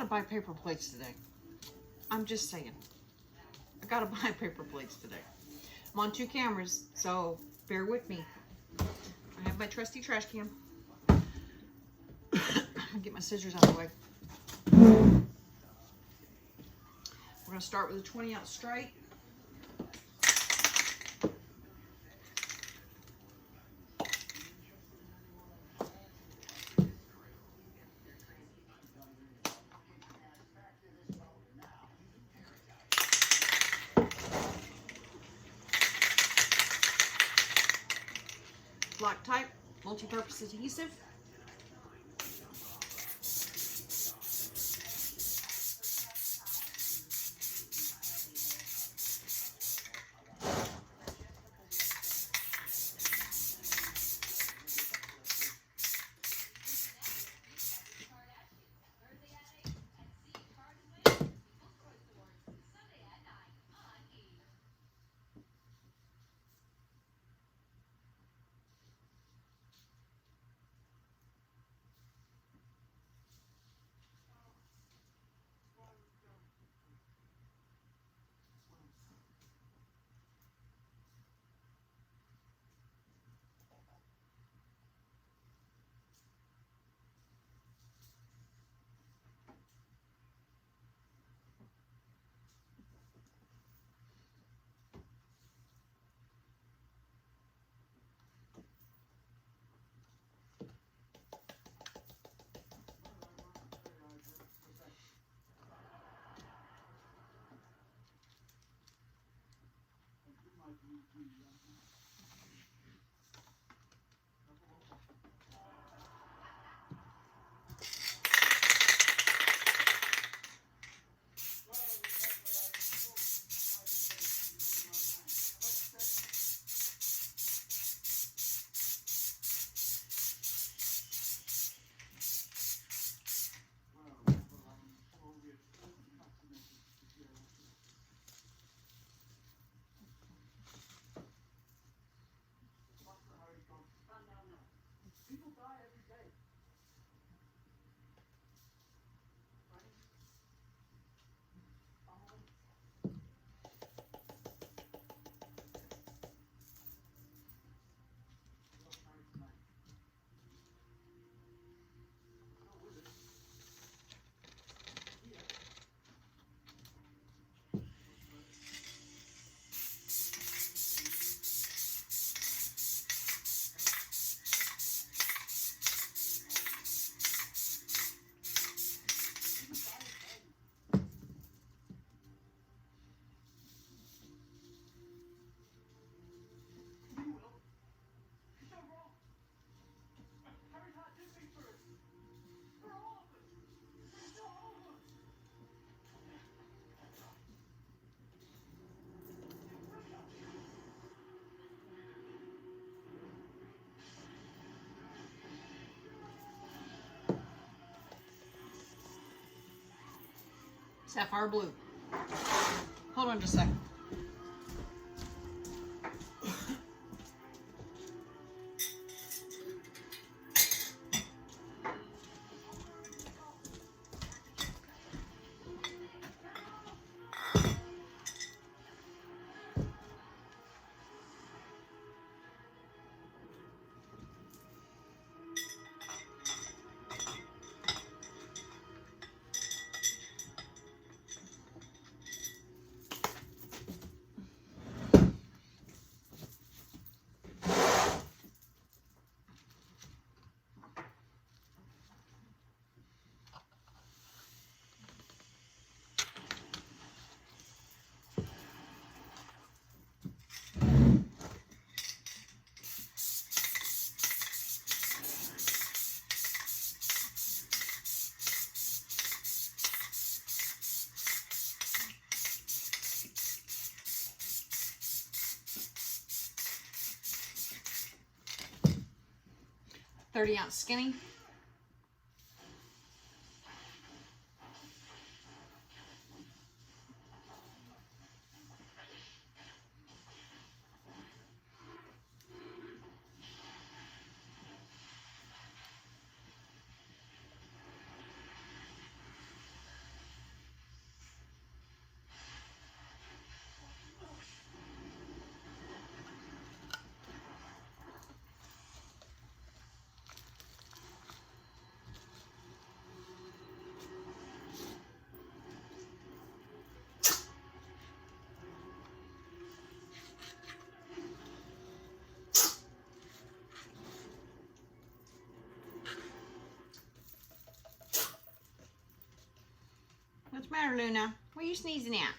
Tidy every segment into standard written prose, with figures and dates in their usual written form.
gotta buy paper plates today. I'm just saying. I gotta buy paper plates today. I'm on 2 cameras, so bear with me. I have my trusty trash can. I'll get my scissors out of the way. We're gonna start with a 20-ounce straight. Black type, multi-purpose adhesive. Sapphire blue. Hold on just a second. .30-ounce skinny. Matter, Luna? What are you sneezing at?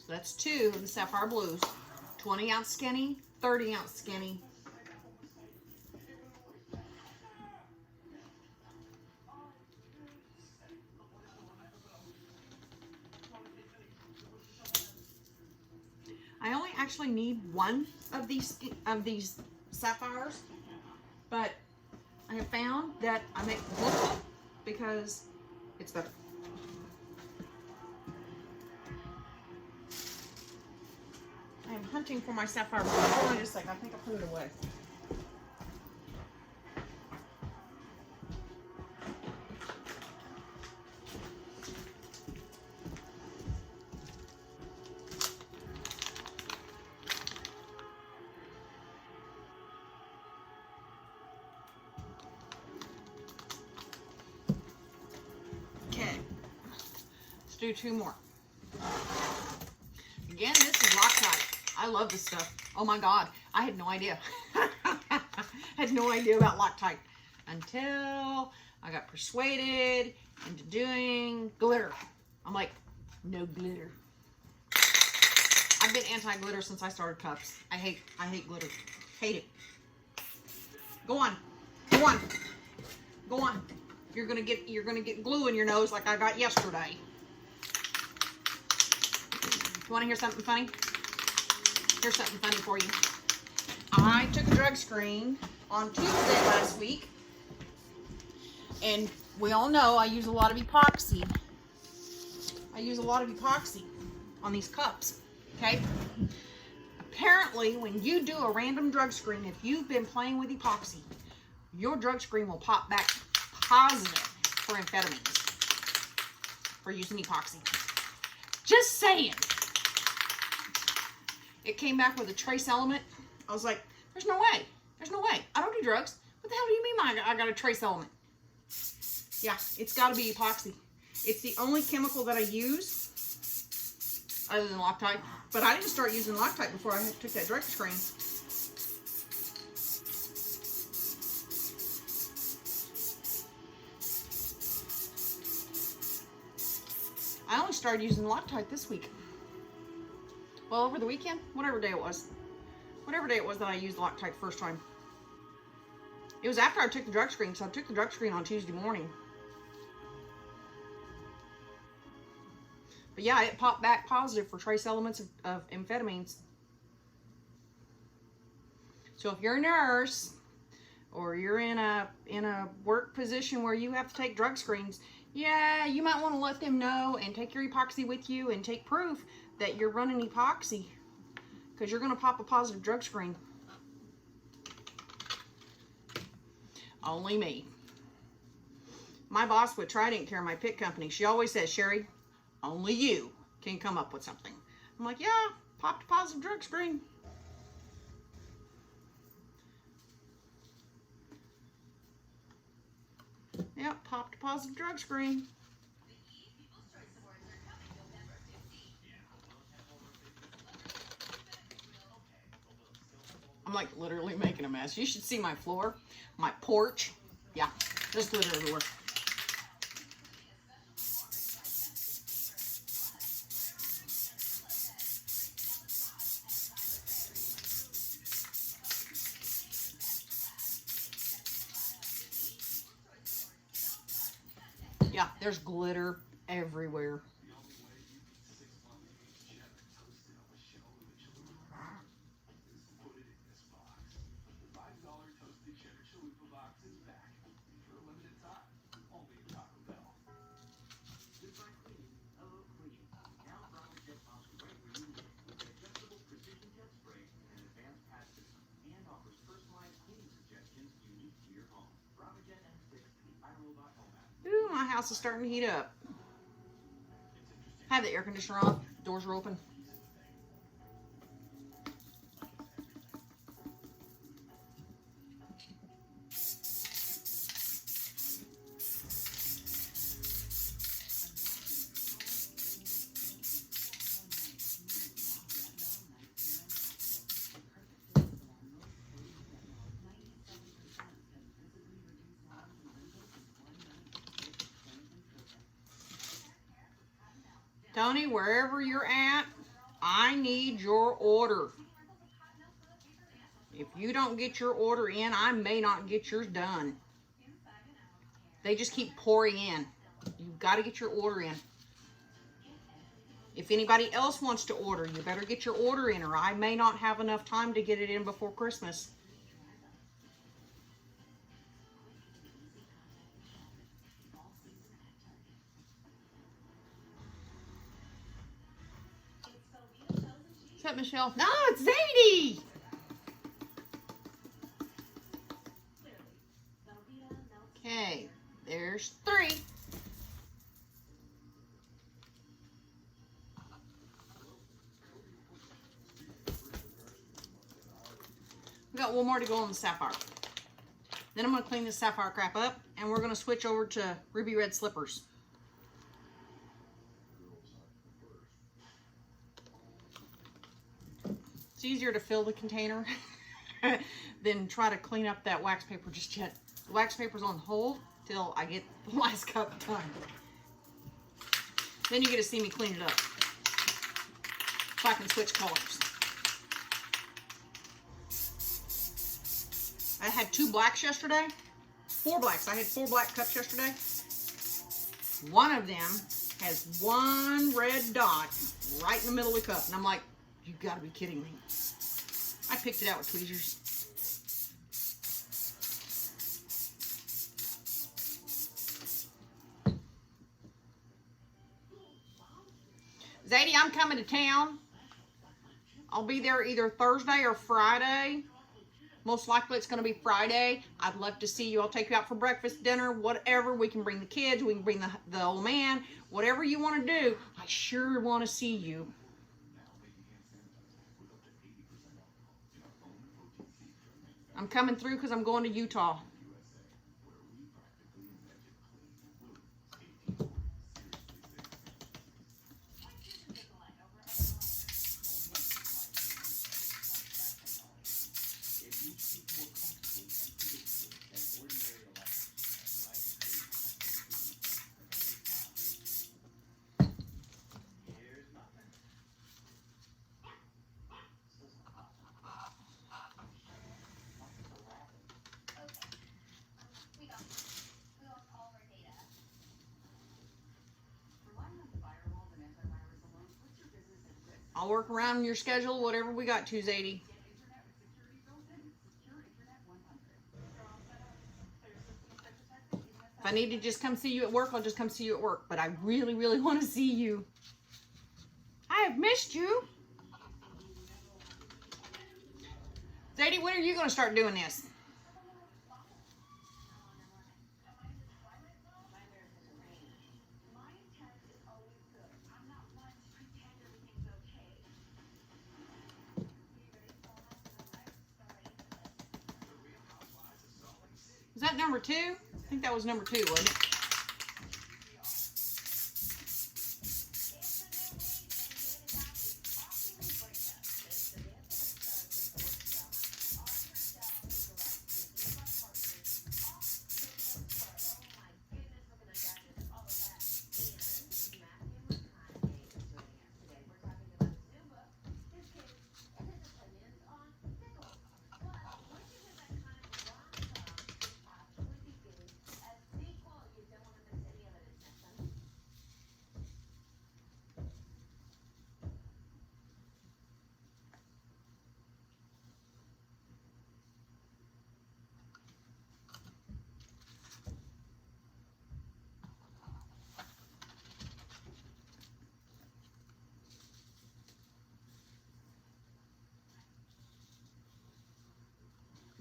That's 2 of the Sapphire Blues. 20 ounce skinny, 30 ounce skinny. I only actually need 1 of these sapphires, but I have found that I make multiple because it's better. I am hunting for my sapphire blue. Hold on just a second. I think I put it away. Okay. Let's do 2 more. Again, this is Loctite. I love this stuff. Oh my God. I had no idea. I had no idea about Loctite until I got persuaded into doing glitter. I'm like, no glitter. I've been anti-glitter since I started cups. I hate glitter. Hate it. Go on. Go on. Go on. You're gonna get glue in your nose like I got yesterday. You wanna hear something funny? Here's something funny for you. I took a drug screen on Tuesday last week, and we all know I use a lot of epoxy. I use a lot of epoxy on these cups, okay? Apparently, when you do a random drug screen, if you've been playing with epoxy, your drug screen will pop back positive for amphetamines for using epoxy. Just saying. It came back with a trace element. I was like, there's no way. There's no way. I don't do drugs. What the hell do you mean I got a trace element? Yeah, it's got to be epoxy. It's the only chemical that I use other than Loctite. But I didn't start using Loctite before I took that drug screen. I only started using Loctite this week. Well, over the weekend, whatever day it was. Whatever day it was that I used Loctite first time. It was after I took the drug screen, so I took the drug screen on Tuesday morning. But yeah, it popped back positive for trace elements of amphetamines. So if you're a nurse, or you're in a work position where you have to take drug screens, yeah, you might want to let them know and take your epoxy with you and take proof that you're running epoxy, because you're going to pop a positive drug screen. Only me. My boss with Trident Care, my pit company, she always says, Sherry, only you can come up with something. I'm like, yeah, popped a positive drug screen. Yep, popped a positive drug screen. I'm like literally making a mess. You should see my floor, my porch. Yeah, there's glitter everywhere. Yeah, there's glitter everywhere. Ooh, my house is starting to heat up. I have the air conditioner off. Doors are open. Tony, wherever you're at, I need your order. If you don't get your order in, I may not get yours done. They just keep pouring in. You've got to get your order in. If anybody else wants to order, you better get your order in, or I may not have enough time to get it in before Christmas. Is that Michelle? No, it's Zadie! Okay, there's 3. We got one more to go on the sapphire. Then I'm going to clean this sapphire crap up, and we're going to switch over to ruby red slippers. It's easier to fill the container than try to clean up that wax paper just yet. The wax paper's on hold till I get the last cup done. Then you get to see me clean it up, so I can switch colors. I had 2 blacks yesterday. 4 blacks. I had 4 black cups yesterday. One of them has 1 red dot right in the middle of the cup. And I'm like, you gotta be kidding me. I picked it out with tweezers. Zadie, I'm coming to town. I'll be there either Thursday or Friday. Most likely it's going to be Friday. I'd love to see you. I'll take you out for breakfast, dinner, whatever. We can bring the kids. We can bring the old man. Whatever you want to do. I sure want to see you. I'm coming through because I'm going to Utah. I'll work around your schedule, whatever we got to, Zadie. If I need to just come see you at work, I'll just come see you at work. But I really, really want to see you. I have missed you. Zadie, when are you going to start doing this? Was that number 2? I think that was number 2, wasn't it?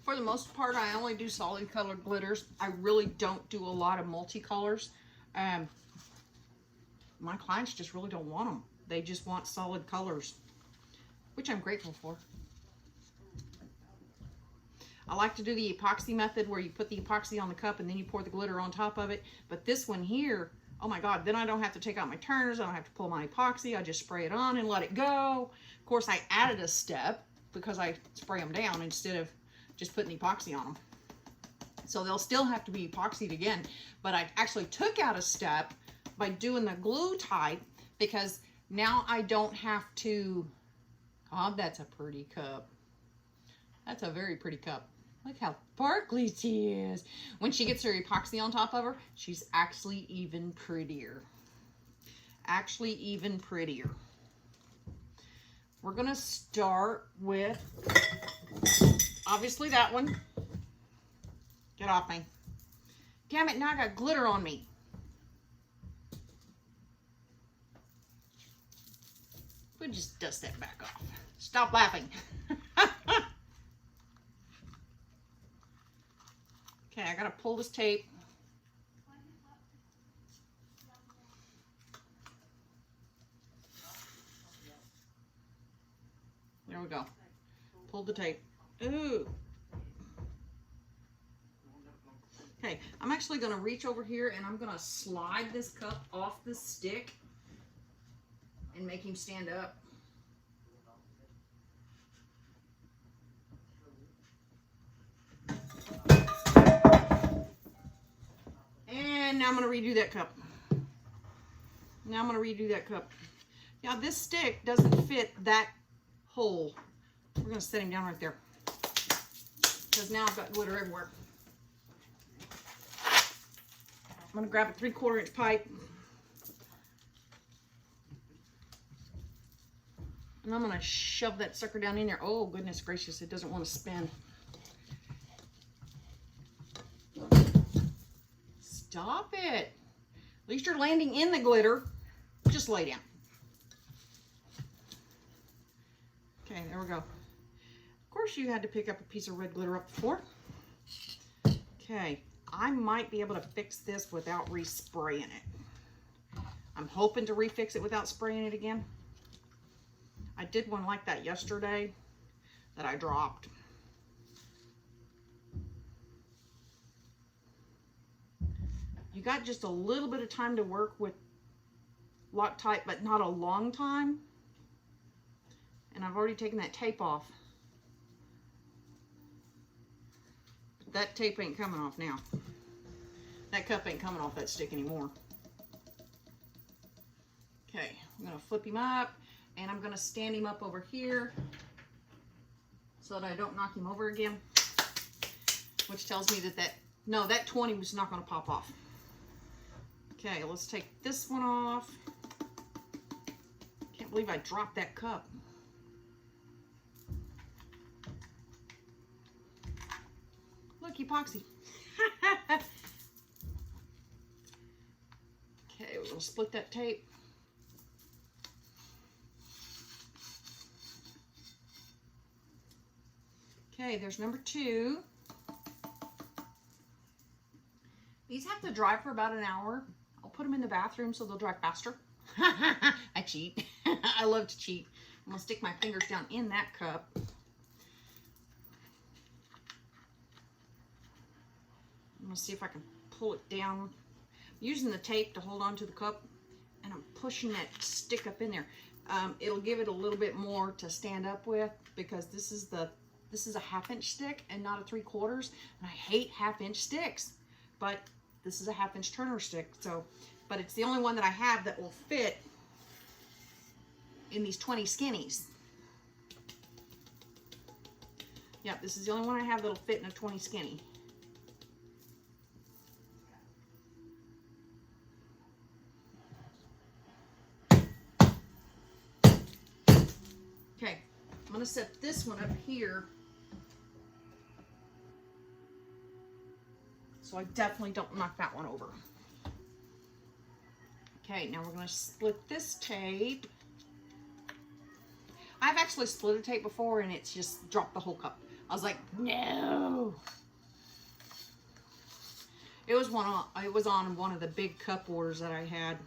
For the most part, I only do solid colored glitters. I really don't do a lot of multicolors. My clients just really don't want them. They just want solid colors, which I'm grateful for. I like to do the epoxy method where you put the epoxy on the cup and then you pour the glitter on top of it. But this one here, oh my God, then I don't have to take out my turners. I don't have to pull my epoxy. I just spray it on and let it go. Of course, I added a step because I spray them down instead of just putting epoxy on them. So they'll still have to be epoxied again, but I actually took out a step by doing the glue type because now I don't have to, oh, that's a pretty cup. That's a very pretty cup. Look how sparkly she is. When she gets her epoxy on top of her, she's actually even prettier. Actually even prettier. We're gonna start with, obviously that one. Get off me. Damn it, now I got glitter on me. We'll just dust that back off. Stop laughing. Okay, I gotta pull this tape. There we go. Pull the tape. Ooh. Okay, I'm actually going to reach over here and I'm going to slide this cup off the stick and make him stand up. And now I'm going to redo that cup. Now I'm going to redo that cup. Now this stick doesn't fit that hole. We're going to set him down right there because now I've got glitter everywhere. I'm going to grab a 3/4 inch pipe and I'm going to shove that sucker down in there. Oh goodness gracious, it doesn't want to spin. Stop it. At least you're landing in the glitter. Just lay down. Okay, there we go. Of course you had to pick up a piece of red glitter up before. Okay, I might be able to fix this without respraying it. I'm hoping to refix it without spraying it again. I did one like that yesterday that I dropped. You got just a little bit of time to work with Loctite, but not a long time. And I've already taken that tape off. But that tape ain't coming off now. That cup ain't coming off that stick anymore. Okay, I'm gonna flip him up and I'm gonna stand him up over here so that I don't knock him over again. Which tells me that that 20 was not gonna pop off. Okay, let's take this one off. Can't believe I dropped that cup. Look, epoxy. Okay, we'll split that tape. Okay, there's number 2. These have to dry for about an hour. I'll put them in the bathroom so they'll dry faster. I cheat. I love to cheat. I'm gonna stick my fingers down in that cup. gonna see if I can pull it down. I'm using the tape to hold on to the cup, and I'm pushing that stick up in there. It'll give it a little bit more to stand up with, because this is a 1/2 inch stick and not a 3/4, and I hate 1/2 inch sticks, but this is a 1/2 inch turner stick. So, but it's the only one that I have that will fit in these 20 skinnies. Yep, this is the only one I have that'll fit in a 20 skinny. Okay, I'm gonna set this one up here, so I definitely don't knock that one over. Okay, now we're gonna split this tape. I've actually split a tape before and it's just dropped the whole cup. I was like, no. It was on one of the big cup orders that I had.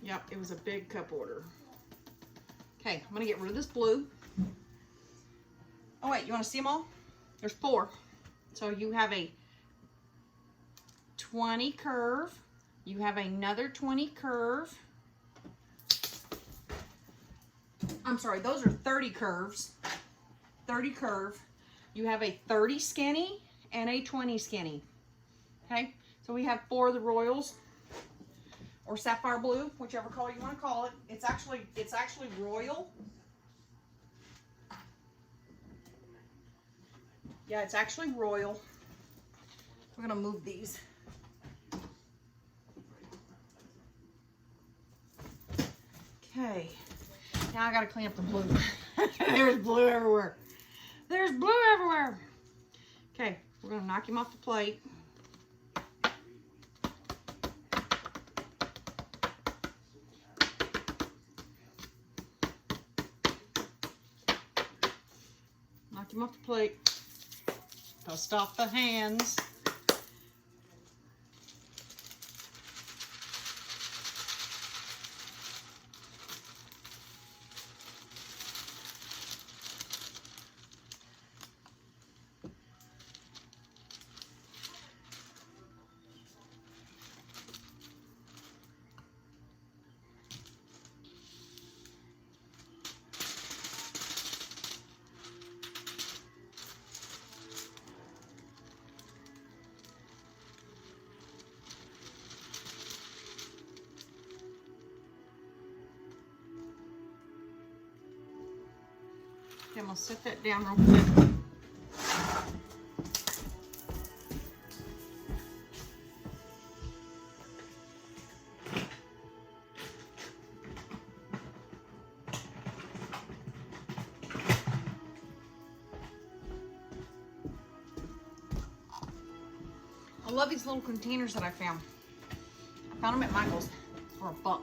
Yep, it was a big cup order. Okay, I'm gonna get rid of this blue. Oh wait, you wanna see them all? There's 4. So you have a 20 curve. You have another 20 curve. I'm sorry, those are 30 curves. 30 curve. You have a 30 skinny and a 20 skinny. Okay, so we have 4 of the royals, or sapphire blue, whichever color you want to call it. It's actually royal. Yeah, it's actually royal. We're gonna move these. Okay, now I gotta clean up the blue. There's blue everywhere. There's blue everywhere. Okay, we're gonna knock him off the plate. Knock him off the plate. Dust off the hands. Okay, I'm gonna set that down real quick. I love these little containers that I found. I found them at Michael's for $1.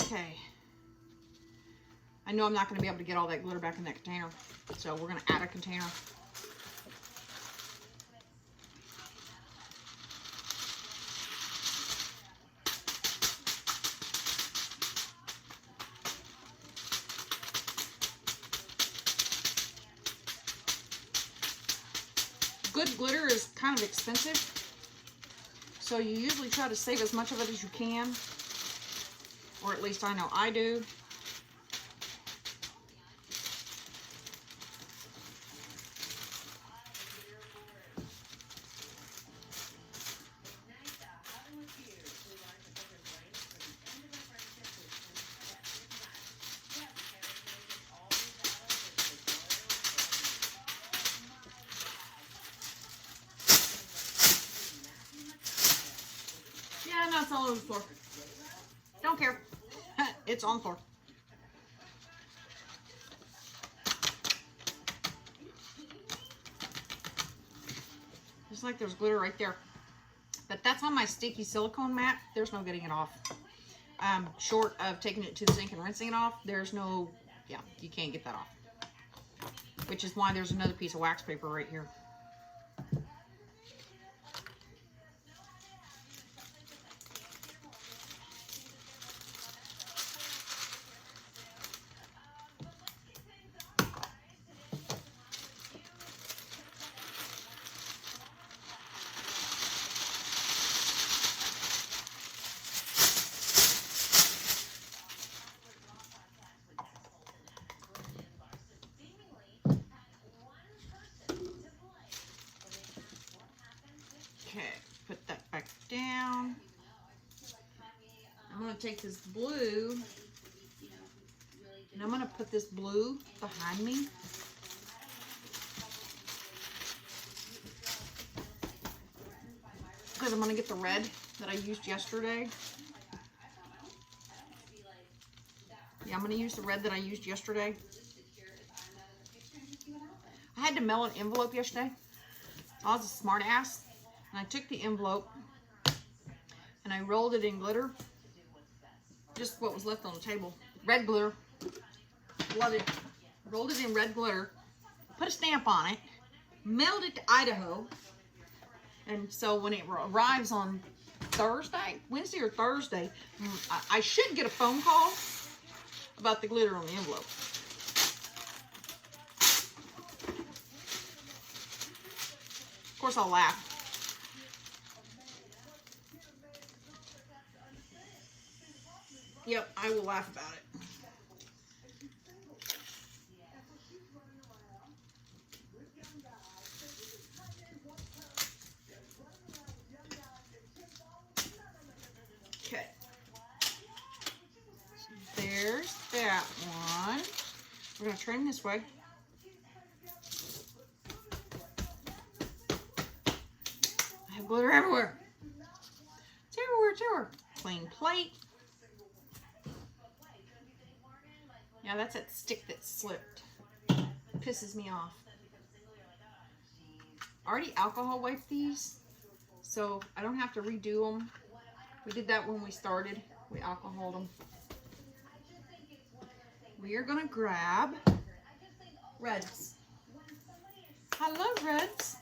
Okay. I know I'm not going to be able to get all that glitter back in that container, so we're going to add a container. Good glitter is kind of expensive, so you usually try to save as much of it as you can, or at least I know I do. Yeah, no, it's all over the floor. Don't care. It's on the floor. Just like there's glitter right there. But that's on my sticky silicone mat. There's no getting it off. Short of taking it to the sink and rinsing it off, there's no, yeah, you can't get that off. Which is why there's another piece of wax paper right here. take this blue and I'm going to put this blue behind me. Because I'm going to get the red that I used yesterday. Yeah, I'm going to use the red that I used yesterday. I had to mail an envelope yesterday. I was a smart ass. And I took the envelope and I rolled it in glitter. Just what was left on the table. Red glitter. Love it. Rolled it in red glitter. Put a stamp on it. Mailed it to Idaho. And so when it arrives on Thursday, Wednesday or Thursday, I should get a phone call about the glitter on the envelope. Of course, I'll laugh. Yep, I will laugh about it. Okay. There's that one. We're going to turn this way. I have glitter everywhere. It's everywhere, it's everywhere. Clean plate. Yeah, that's that stick that slipped. Pisses me off. I already alcohol wiped these, so I don't have to redo them. We did that when we started. We alcoholed them. We are going to grab reds. I love reds.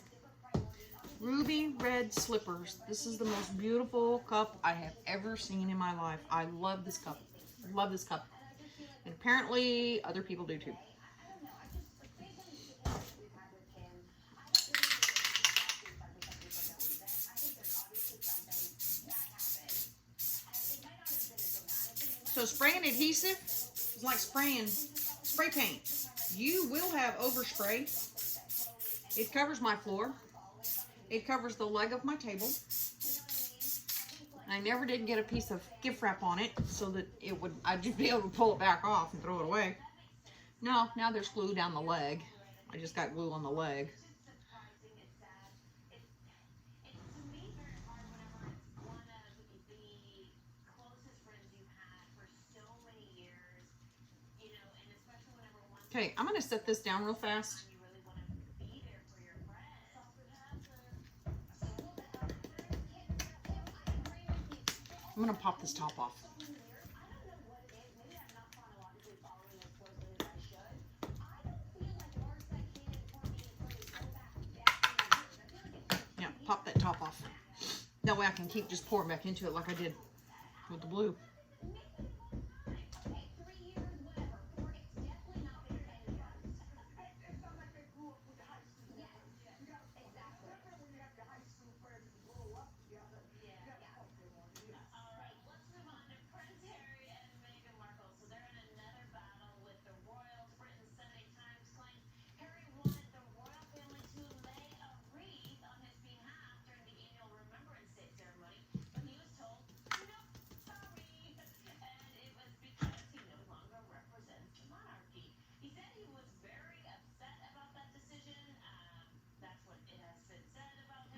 Ruby red slippers. This is the most beautiful cup I have ever seen in my life. I love this cup. Love this cup. And apparently other people do too. So spraying adhesive is like spraying spray paint. You will have overspray. It covers my floor. It covers the leg of my table. I never did get a piece of gift wrap on it so that I'd just be able to pull it back off and throw it away. No, now there's glue down the leg. I just got glue on the leg. Okay, I'm going to set this down real fast. I'm going to pop this top off. Yeah, pop that top off. That way I can keep just pouring back into it like I did with the blue.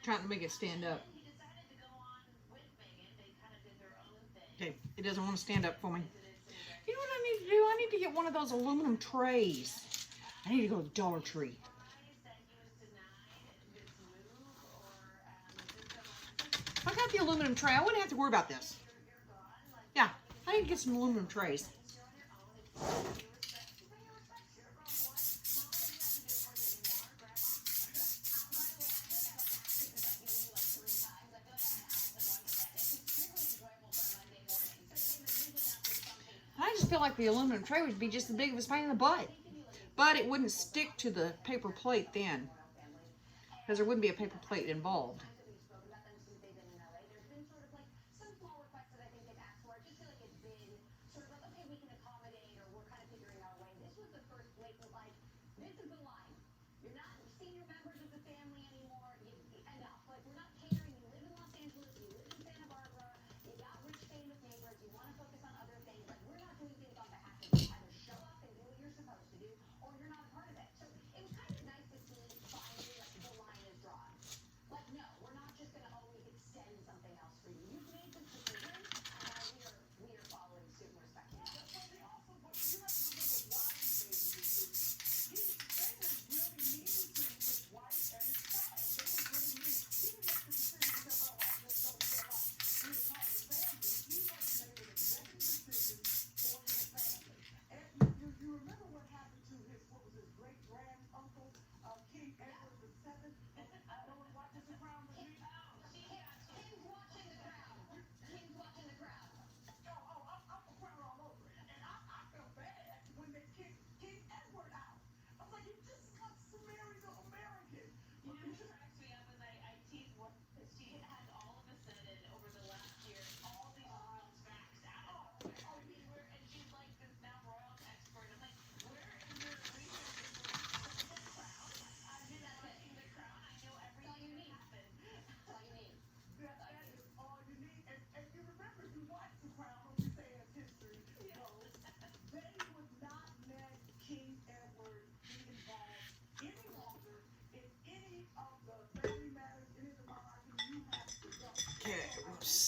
Trying to make it stand up. Okay, it doesn't want to stand up for me. You know what I need to do? I need to get one of those aluminum trays. I need to go to Dollar Tree. If I got the aluminum tray, I wouldn't have to worry about this. Yeah, I need to get some aluminum trays. I just feel like the aluminum tray would be just as big of a pain in the butt. But it wouldn't stick to the paper plate then, because there wouldn't be a paper plate involved.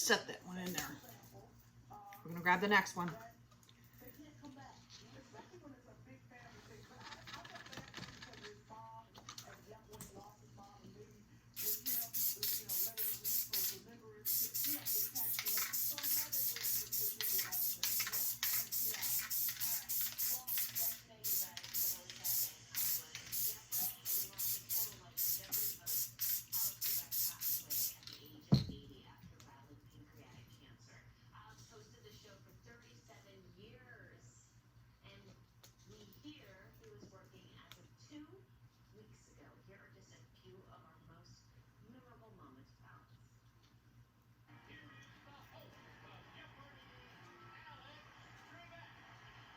set that one in there. We're gonna grab the next one.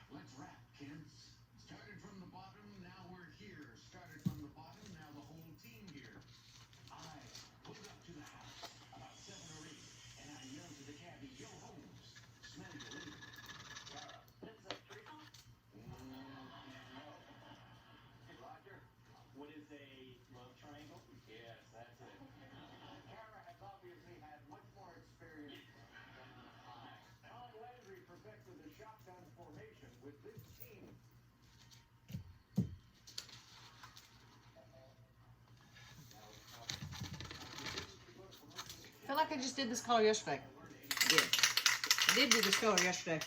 Let's rap, kids. Started from the bottom, now we're here. Started from the bottom, now the whole team here. I pulled up to the house about 7 or 8, and I yelled to the cabbie, "Yo, Holmes, smell your lady." That's a treacle? No. Roger, what is a love triangle? Yes, that's it. Kara has obviously had much more experience than I. Alan Landry perfected the shotgun formation with this team. I feel like I just did this color yesterday. I did do this color yesterday.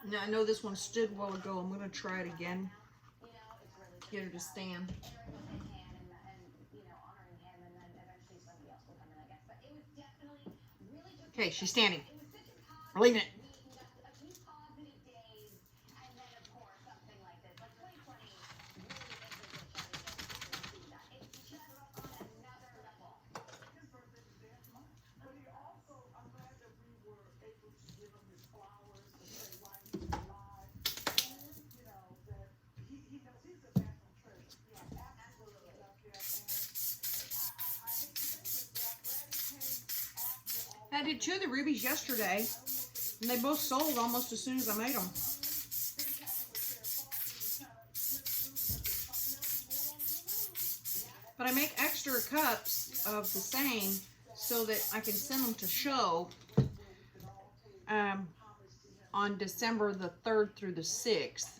Now I know this one stood a while ago. I'm going to try it again. Get her to stand. Okay, she's standing. We're leaving it. I did 2 of the rubies yesterday, and they both sold almost as soon as I made them. But I make extra cups of the same so that I can send them to show on December the 3rd through the 6th.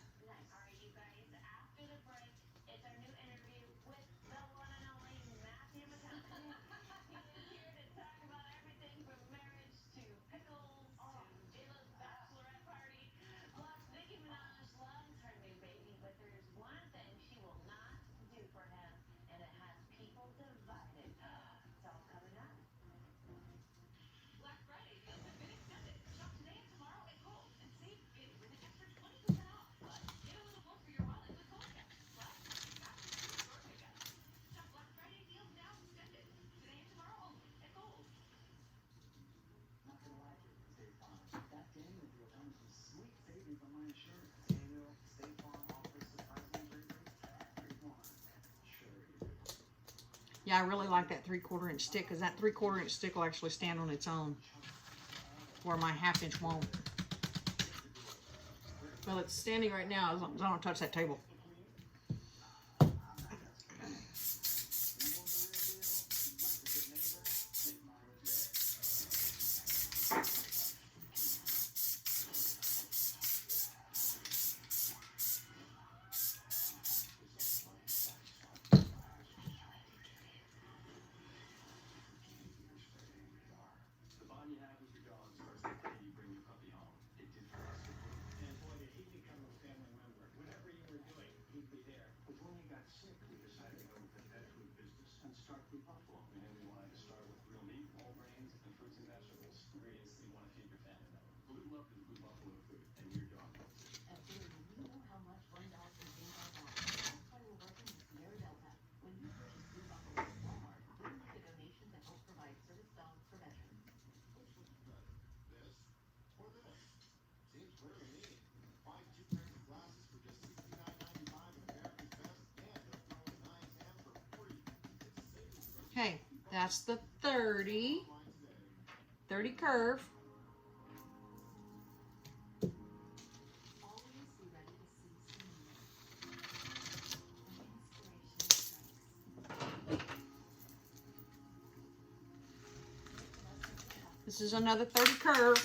Yeah, I really like that 3/4 inch stick because that 3/4 inch stick will actually stand on its own, where my 1/2 inch won't. Well, it's standing right now as long as I don't touch that table. start Blue Buffalo. And we wanted to start with real meat, whole grains, and fruits and vegetables. Ingredients that you want to feed your family. Blue love is Blue Buffalo food, and your dog loves it. Absolutely. We know how much $1 can change our lives. That's why we're working with Sierra Delta. When you purchase Blue Buffalo at Walmart, we'll make a donation to help provide service dogs for veterans. Which looks better, this or this? Seems clear to me. Buy 2 pairs of glasses for just $69.95 at America's Best, and they'll throw in 9 exams for free. It's savings for Okay, that's the 30 curve. Always be ready to see some news. When inspiration strikes. This is another 30 curve.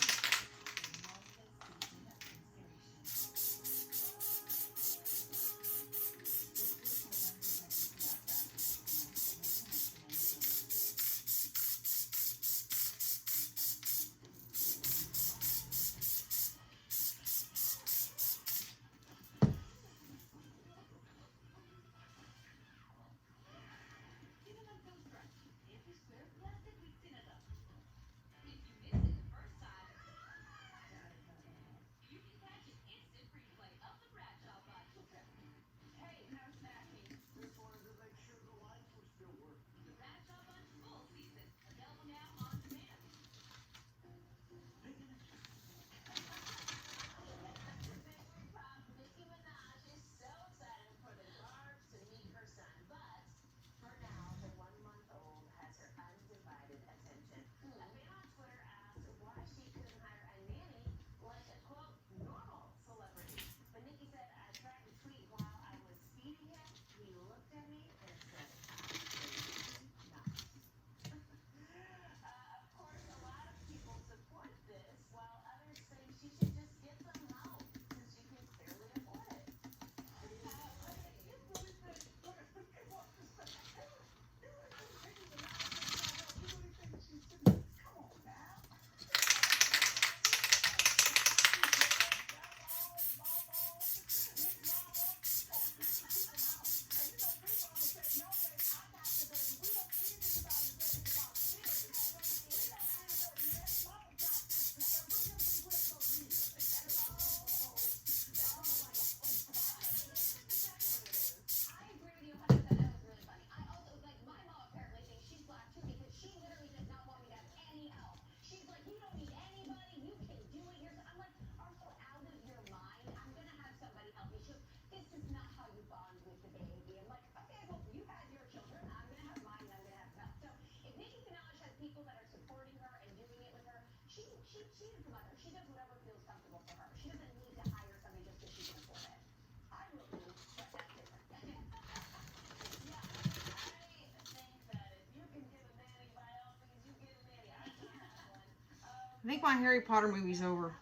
I think my Harry Potter movie's over.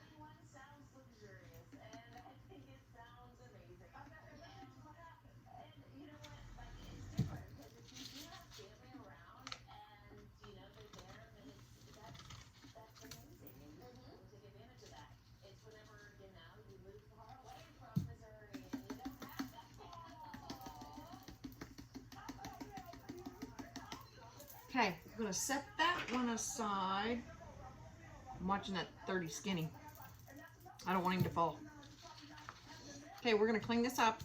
Okay, I'm gonna set that one aside. I'm watching that 30 skinny. I don't want him to fall. Okay, we're gonna clean this up.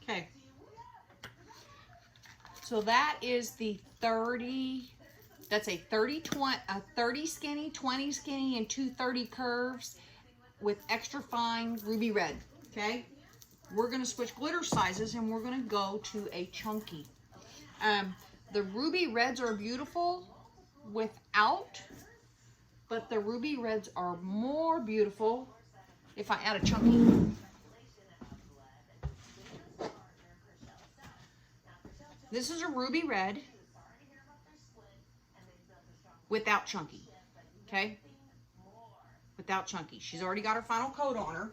Okay. So that is the 30, that's a 30 skinny, 20 skinny, and 2 30 curves with extra fine ruby red, okay? We're gonna switch glitter sizes and we're gonna go to a chunky. The ruby reds are beautiful without, but the ruby reds are more beautiful if I add a chunky. This is a ruby red without chunky, okay? Without chunky. She's already got her final coat on her.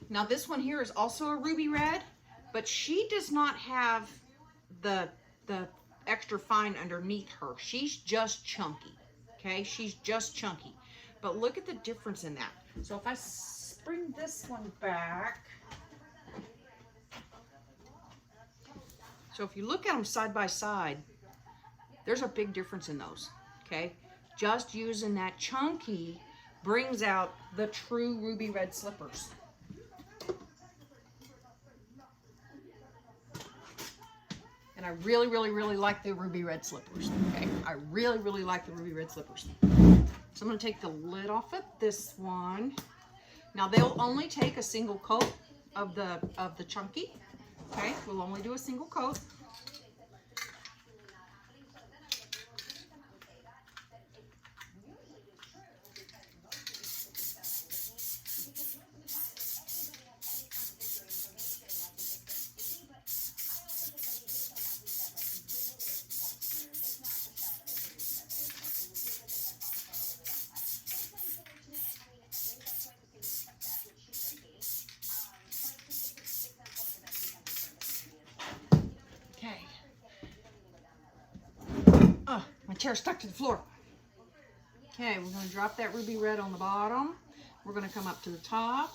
Now this one here is also a ruby red, but she does not have the extra fine underneath her. She's just chunky, okay? She's just chunky. But look at the difference in that. So if I bring this one back. So if you look at them side by side, there's a big difference in those, okay? Just using that chunky brings out the true ruby red slippers. And I really, really, really like the ruby red slippers, okay? I really, really like the ruby red slippers. So I'm gonna take the lid off of this one. Now they'll only take a single coat of the chunky, okay? We'll only do a single coat. Oh, my chair's stuck to the floor. Okay, we're going to drop that ruby red on the bottom. We're going to come up to the top.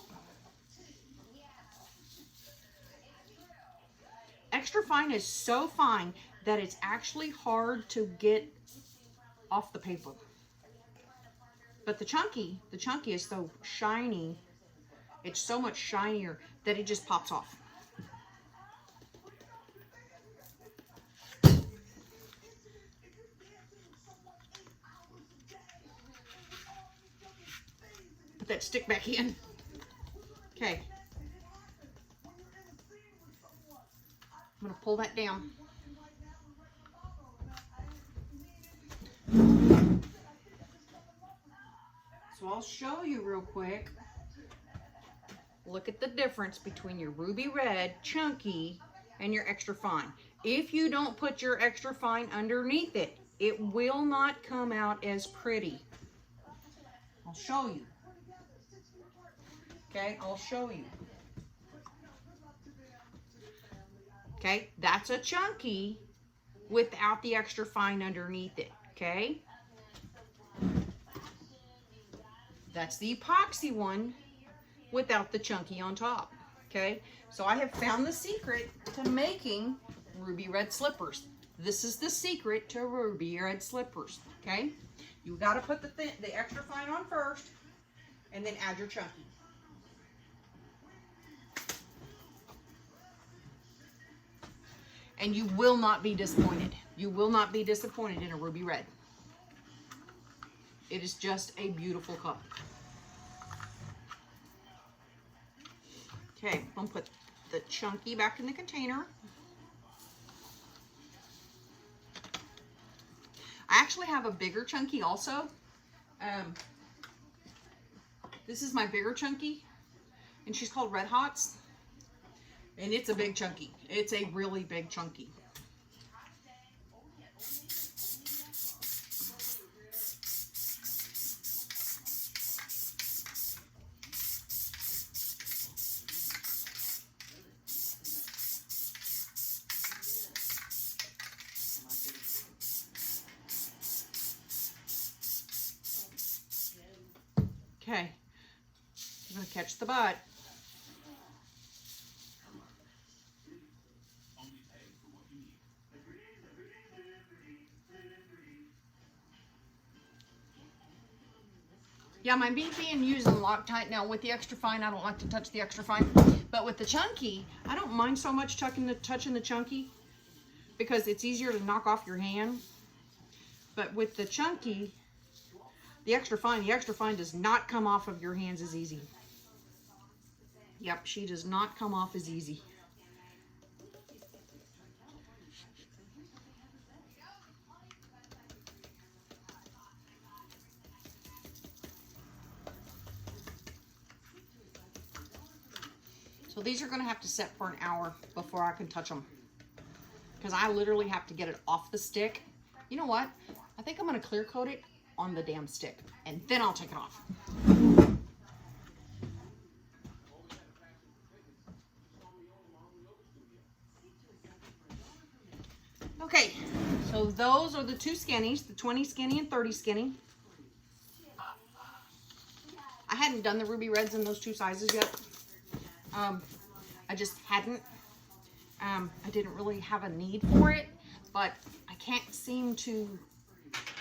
Extra fine is so fine that it's actually hard to get off the paper. But the chunky is so shiny. It's so much shinier that it just pops off. Put that stick back in. Okay. I'm going to pull that down. So I'll show you real quick. Look at the difference between your ruby red, chunky, and your extra fine. If you don't put your extra fine underneath it, it will not come out as pretty. I'll show you. Okay, I'll show you. Okay, that's a chunky without the extra fine underneath it, okay? That's the epoxy one without the chunky on top, okay? So I have found the secret to making ruby red slippers. This is the secret to ruby red slippers, okay? You gotta put the extra fine on first and then add your chunky. And you will not be disappointed. You will not be disappointed in a ruby red. It is just a beautiful color. Okay, I'm gonna put the chunky back in the container. I actually have a bigger chunky also. This is my bigger chunky, and she's called Red Hots. And it's a big chunky. It's a really big chunky. Okay, I'm gonna catch the bud. Yeah, my being using Loctite now with the extra fine. I don't like to touch the extra fine, but with the chunky, I don't mind so much touching the chunky because it's easier to knock off your hand. But with the chunky, the extra fine does not come off of your hands as easy. Yep, she does not come off as easy. So these are going to have to set for an hour before I can touch them. Because I literally have to get it off the stick. You know what? I think I'm going to clear coat it on the damn stick. And then I'll take it off. Okay, so those are the two skinnies, the 20 skinny and 30 skinny. I hadn't done the ruby reds in those two sizes yet. I just hadn't. I didn't really have a need for it, but I can't seem to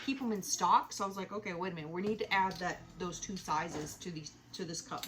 keep them in stock. So I was like, okay, wait a minute. We need to add those two sizes to this cup.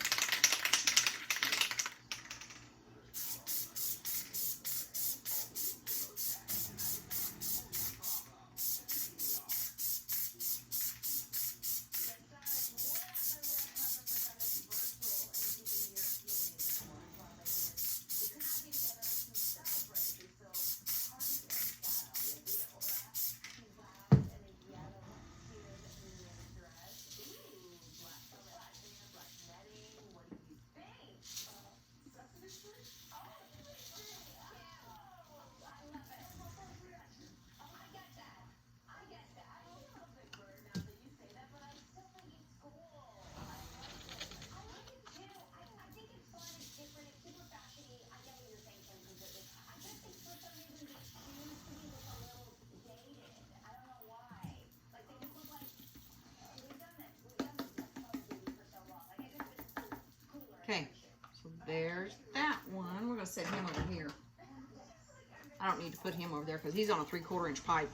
Okay, so there's that one. We're going to set him over here. I don't need to put him over there because he's on a 3/4 inch pipe.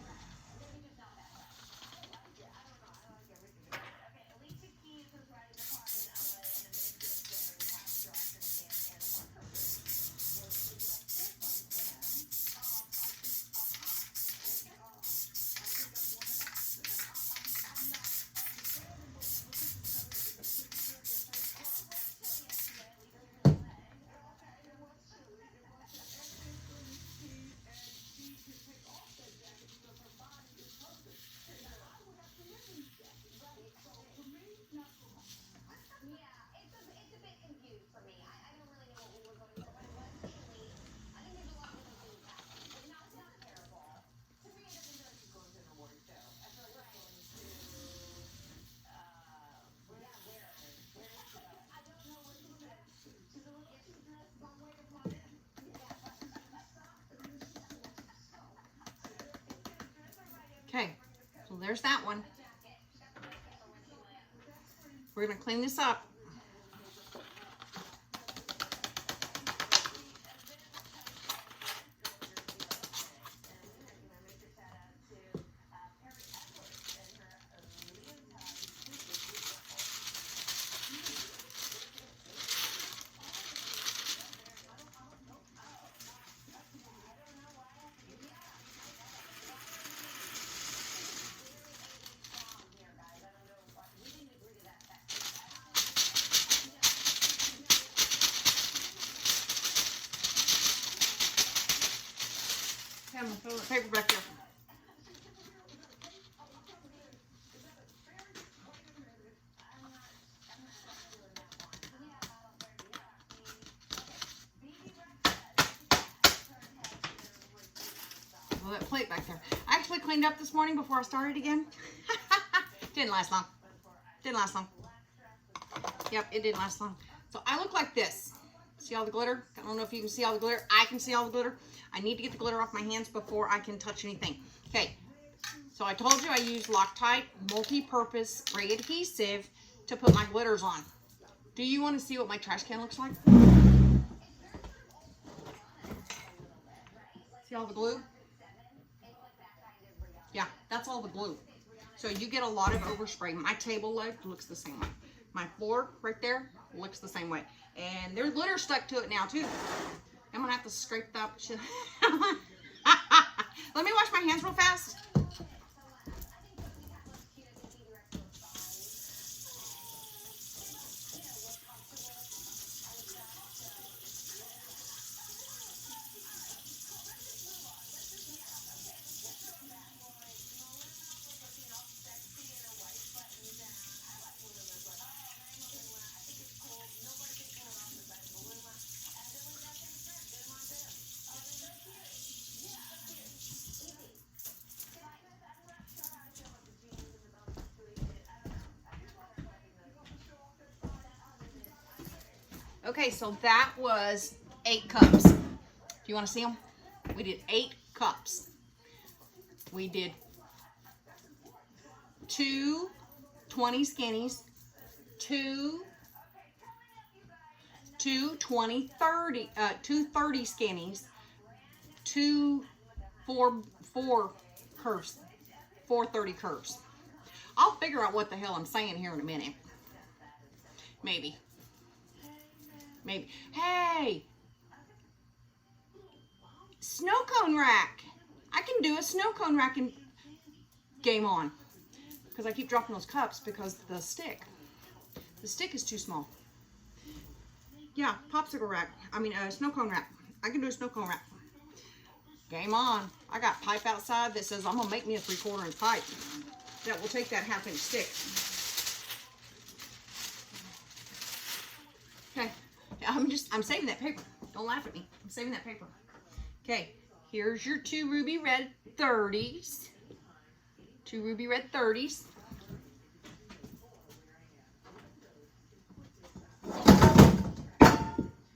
Okay, so there's that one. We're going to clean this up. I'm going to throw the paper back there. Well, that plate back there. I actually cleaned up this morning before I started again. Didn't last long. Didn't last long. Yep, it didn't last long. So I look like this. See all the glitter? I don't know if you can see all the glitter. I can see all the glitter. I need to get the glitter off my hands before I can touch anything. Okay, so I told you I use Loctite multi-purpose spray adhesive to put my glitters on. Do you want to see what my trash can looks like? See all the glue? Yeah, that's all the glue. So you get a lot of overspray. My table leg looks the same way. My floor right there looks the same way. And there's glitter stuck to it now too. I'm gonna have to scrape that shit. Let me wash my hands real fast. Okay, so that was 8 cups. Do you want to see them? We did 8 cups. We did 2 20 skinnies, 2 20 30 2 30 skinnies, 4 curves, 4 30 curves. I'll figure out what the hell I'm saying here in a minute. Maybe. Hey, snow cone rack. I can do a snow cone rack in game on. Because I keep dropping those cups because the stick is too small. Yeah, popsicle rack. I mean, snow cone rack. I can do a snow cone rack. Game on. I got pipe outside that says I'm going to make me a 3/4 inch pipe that will take that 1/2 inch stick. Okay. I'm saving that paper. Don't laugh at me. I'm saving that paper. Okay. Here's your 2 ruby red 30s. 2 ruby red 30s.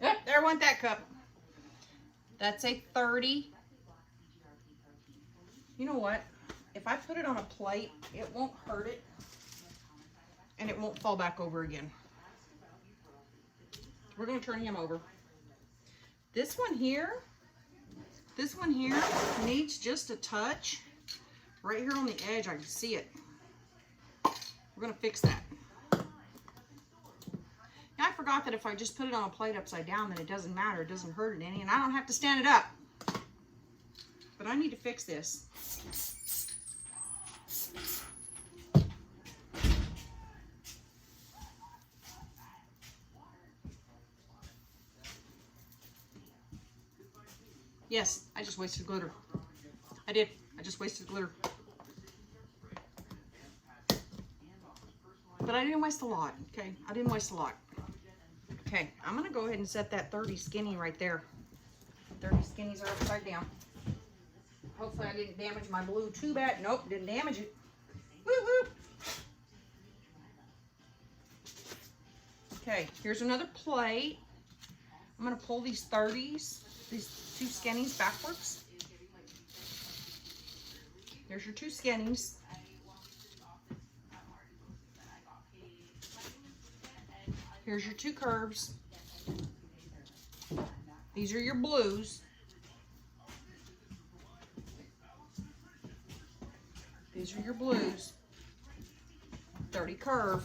Yep, there went that cup. That's a 30. You know what? If I put it on a plate, it won't hurt it. And it won't fall back over again. We're going to turn him over. This one here needs just a touch. Right here on the edge, I can see it. We're going to fix that. Now, I forgot that if I just put it on a plate upside down, then it doesn't matter. It doesn't hurt it any, and I don't have to stand it up. But I need to fix this. Yes, I just wasted glitter. I did. I just wasted glitter. But I didn't waste a lot, okay? I didn't waste a lot. Okay, I'm going to go ahead and set that 30 skinny right there. 30 skinnies are upside down. Hopefully I didn't damage my blue too bad. Nope, didn't damage it. Woo woo. Okay, here's another plate. I'm going to pull these 30s, these 2 skinnies backwards. There's your 2 skinnies. Here's your 2 curves. These are your blues. These are your blues. 30 curve.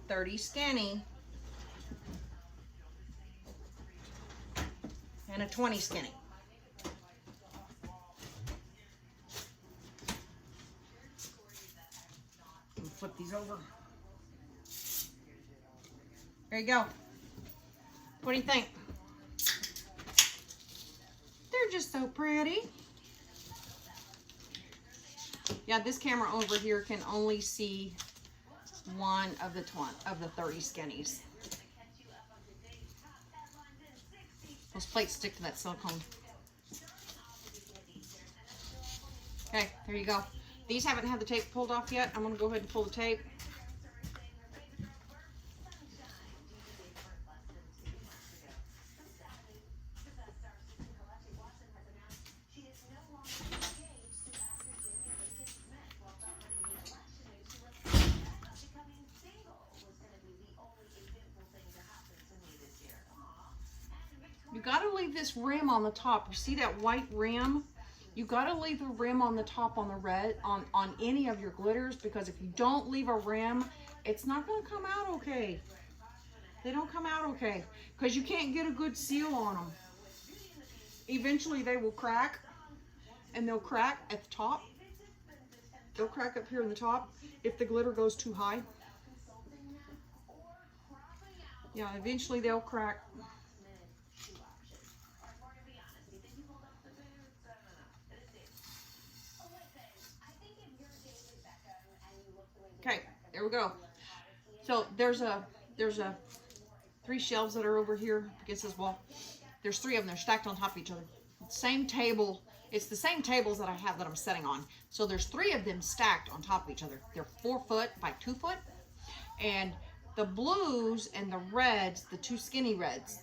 $30 skinny. And a 20 skinny. Flip these over. There you go. What do you think? They're just so pretty. Yeah, this camera over here can only see one of the 30 skinnies. Those plates stick to that silicone. Okay, there you go. These haven't had the tape pulled off yet. I'm going to go ahead and pull the tape. You got to leave this rim on the top. You see that white rim? You got to leave the rim on the top on the red, on any of your glitters, because if you don't leave a rim, it's not going to come out okay. They don't come out okay because you can't get a good seal on them. Eventually they will crack, and they'll crack at the top. They'll crack up here in the top if the glitter goes too high. Yeah, eventually they'll crack. Okay, there we go. So there's 3 shelves that are over here against this wall. There's 3 of them. They're stacked on top of each other. Same table. It's the same tables that I have that I'm setting on. So there's 3 of them stacked on top of each other. They're 4 foot by 2 foot. And the blues and the reds, the 2 skinny reds,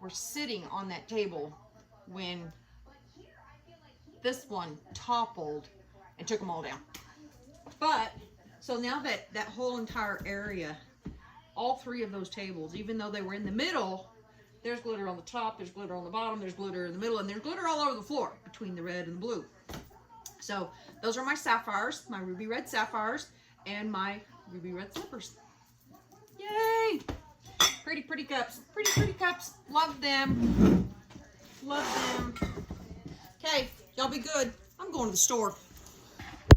were sitting on that table when this one toppled and took them all down. But, so now that whole entire area, all 3 of those tables, even though they were in the middle, there's glitter on the top, there's glitter on the bottom, there's glitter in the middle, and there's glitter all over the floor between the red and the blue. So those are my sapphires, my ruby red sapphires, and my ruby red slippers. Yay! Pretty, pretty cups. Pretty, pretty cups. Love them. Love them. Okay, y'all be good. I'm going to the store.